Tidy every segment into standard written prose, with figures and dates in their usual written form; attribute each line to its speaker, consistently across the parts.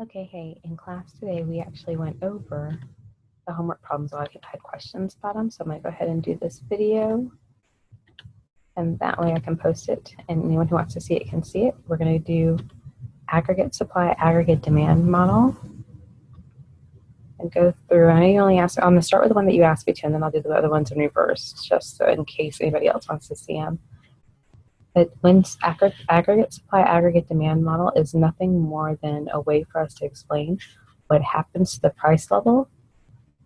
Speaker 1: Okay, hey, in class today we actually went over the homework problems. A lot of people had questions about them, so I'm going to go ahead and do this video, and that way I can post it, and anyone who wants to see it can see it. We're going to do aggregate supply, aggregate demand model, and go through. I know you only asked, I'm going to start with the one that you asked me to, and then I'll do the other ones in reverse, just so in case anybody else wants to see them. But when aggregate supply, aggregate demand model is nothing more than a way for us to explain what happens to the price level,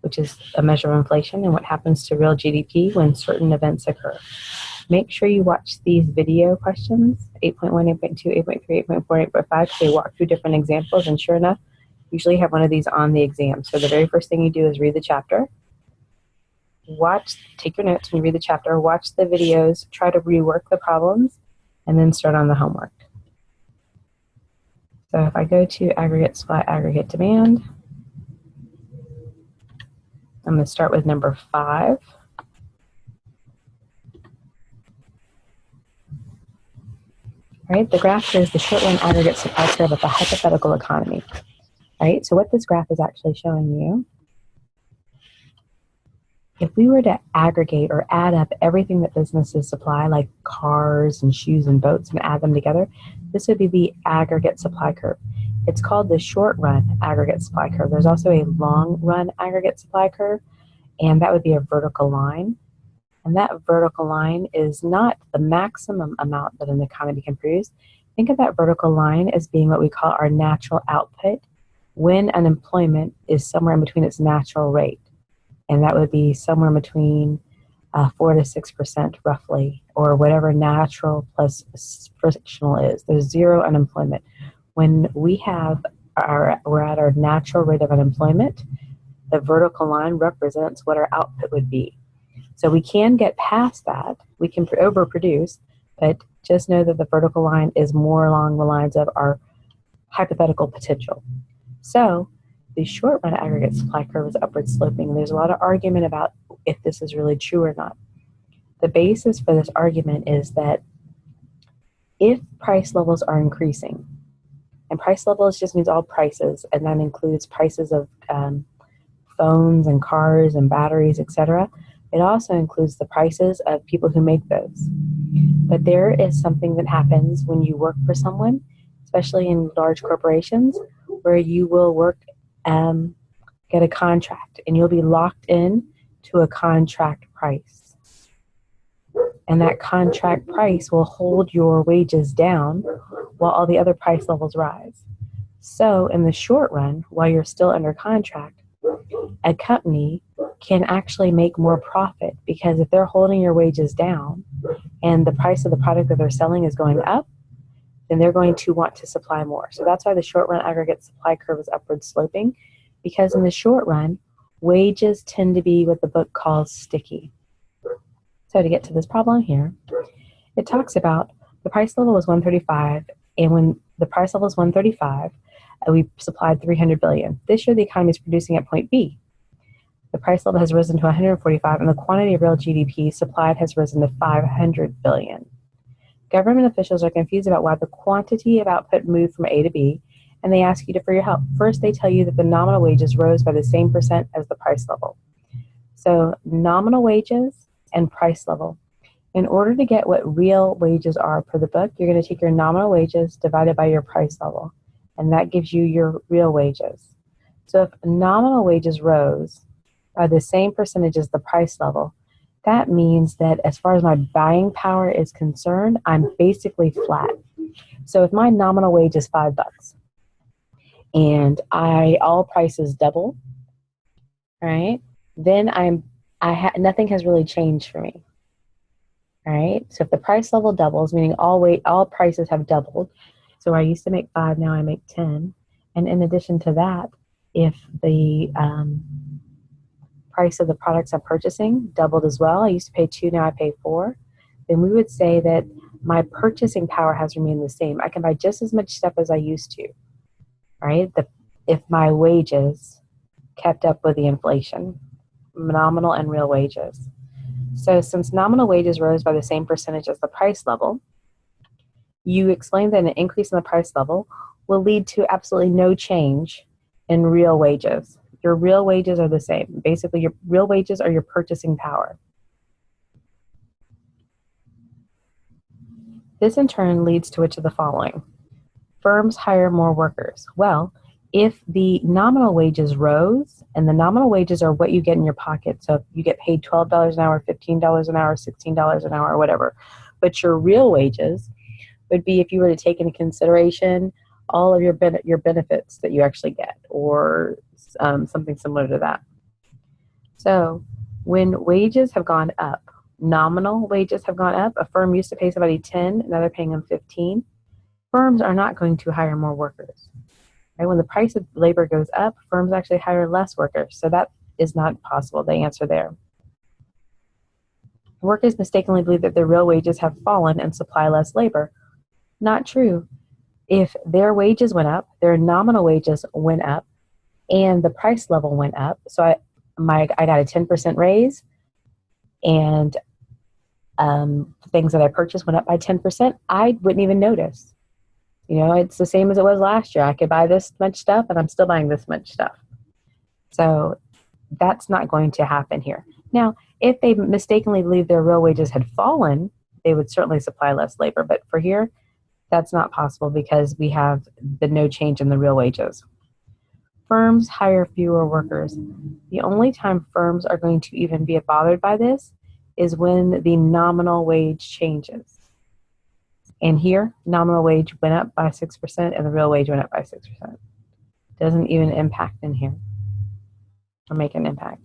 Speaker 1: which is a measure of inflation, and what happens to real GDP when certain events occur. Make sure you watch these video questions, 8.1, 8.2, 8.3, 8.4, 8.5. They walk through different examples, and sure enough, usually have one of these on the exam. So the very first thing you do is read the chapter. Take your notes when you read the chapter, watch the videos, try to rework the problems, and then start on the homework. So if I go to aggregate supply, aggregate demand, I'm going to start with number 5. Right, the graph shows the short-run aggregate supply curve of a hypothetical economy. Right, so what this graph is actually showing you, if we were to aggregate or add up everything that businesses supply, like cars and shoes and boats, and add them together, this would be the aggregate supply curve. It's called the short-run aggregate supply curve. There's also a long-run aggregate supply curve, and that would be a vertical line. And that vertical line is not the maximum amount that an economy can produce. Think of that vertical line as being what we call our natural output when unemployment is somewhere in between its natural rate. And that would be somewhere between 4 to 6% roughly, or whatever natural plus frictional is. There's zero unemployment. When we're at our natural rate of unemployment, the vertical line represents what our output would be. So we can get past that. We can overproduce, but just know that the vertical line is more along the lines of our hypothetical potential. So the short-run aggregate supply curve is upward sloping. There's a lot of argument about if this is really true or not. The basis for this argument is that if price levels are increasing, and price levels just means all prices, and that includes prices of phones and cars and batteries, etc. It also includes the prices of people who make those. But there is something that happens when you work for someone, especially in large corporations, where you will get a contract, and you'll be locked in to a contract price. And that contract price will hold your wages down while all the other price levels rise. So in the short run, while you're still under contract, a company can actually make more profit, because if they're holding your wages down and the price of the product that they're selling is going up, then they're going to want to supply more. So that's why the short run aggregate supply curve is upward sloping, because in the short run, wages tend to be what the book calls sticky. So to get to this problem here, it talks about the price level was 135, and when the price level is 135, we supplied 300 billion. This year the economy is producing at point B. The price level has risen to 145, and the quantity of real GDP supplied has risen to 500 billion. Government officials are confused about why the quantity of output moved from A to B, and they ask you for your help. First, they tell you that the nominal wages rose by the same percent as the price level. So nominal wages and price level. In order to get what real wages are per the book, you're going to take your nominal wages divided by your price level, and that gives you your real wages. So if nominal wages rose by the same percentage as the price level, that means that as far as my buying power is concerned, I'm basically flat. So if my nominal wage is $5 and all prices double, right? Then nothing has really changed for me. All right. So if the price level doubles, meaning all prices have doubled. So I used to make 5, now I make 10. And in addition to that, if the price of the products I'm purchasing doubled as well, I used to pay 2, now I pay 4, then we would say that my purchasing power has remained the same. I can buy just as much stuff as I used to, right? If my wages kept up with the inflation, nominal and real wages. So since nominal wages rose by the same percentage as the price level, you explained that an increase in the price level will lead to absolutely no change in real wages. Your real wages are the same. Basically, your real wages are your purchasing power. This in turn leads to which of the following? Firms hire more workers. Well, if the nominal wages rose, and the nominal wages are what you get in your pocket, so if you get paid $12 an hour, $15 an hour, $16 an hour, or whatever, but your real wages would be if you were to take into consideration all of your benefits that you actually get, or something similar to that. So when wages have gone up, nominal wages have gone up, a firm used to pay somebody 10, now they're paying them 15, firms are not going to hire more workers. Right? When the price of labor goes up, firms actually hire less workers. So that is not possible, the answer there. Workers mistakenly believe that their real wages have fallen and supply less labor. Not true. If their wages went up, their nominal wages went up, and the price level went up, so I got a 10% raise, and things that I purchased went up by 10%, I wouldn't even notice. It's the same as it was last year. I could buy this much stuff, and I'm still buying this much stuff. So that's not going to happen here. Now, if they mistakenly believe their real wages had fallen, they would certainly supply less labor. But for here, that's not possible because we have the no change in the real wages. Firms hire fewer workers. The only time firms are going to even be bothered by this is when the nominal wage changes. And here, nominal wage went up by 6% and the real wage went up by 6%. Doesn't even impact in here or make an impact.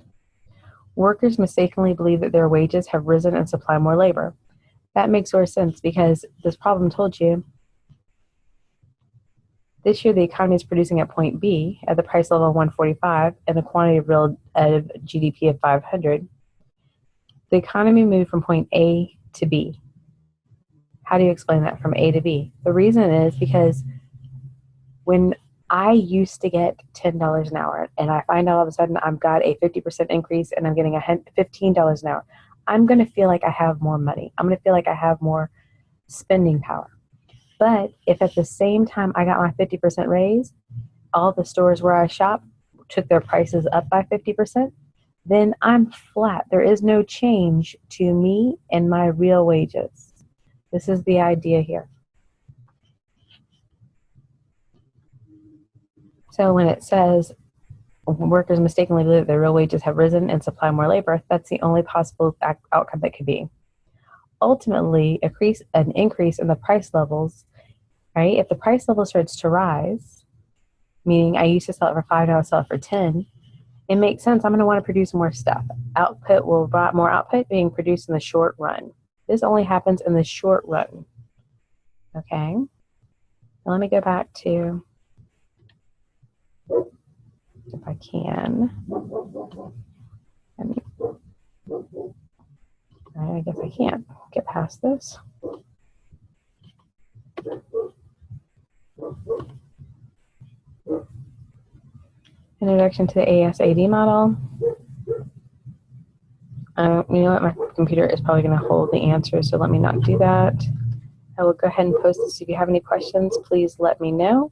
Speaker 1: Workers mistakenly believe that their wages have risen and supply more labor. That makes more sense because this problem told you this year the economy is producing at point B at the price level of 145 and the quantity of real GDP of 500. The economy moved from point A to B. How do you explain that from A to B? The reason is because when I used to get $10 an hour and I find out all of a sudden I've got a 50% increase and I'm getting $15 an hour, I'm going to feel like I have more money. I'm going to feel like I have more spending power. But if at the same time I got my 50% raise, all the stores where I shop took their prices up by 50%, then I'm flat. There is no change to me and my real wages. This is the idea here. So when it says workers mistakenly believe that their real wages have risen and supply more labor, that's the only possible outcome that could be. Ultimately, an increase in the price levels, right? If the price level starts to rise, meaning I used to sell it for $5, now I sell it for $10, it makes sense. I'm going to want to produce more stuff. Output will bring more output being produced in the short run. This only happens in the short run. Okay? Now let me go back to, if I can. I guess I can't get past this. Introduction to the ASAD model. You know what? My computer is probably going to hold the answer, so let me not do that. I will go ahead and post this. If you have any questions, please let me know.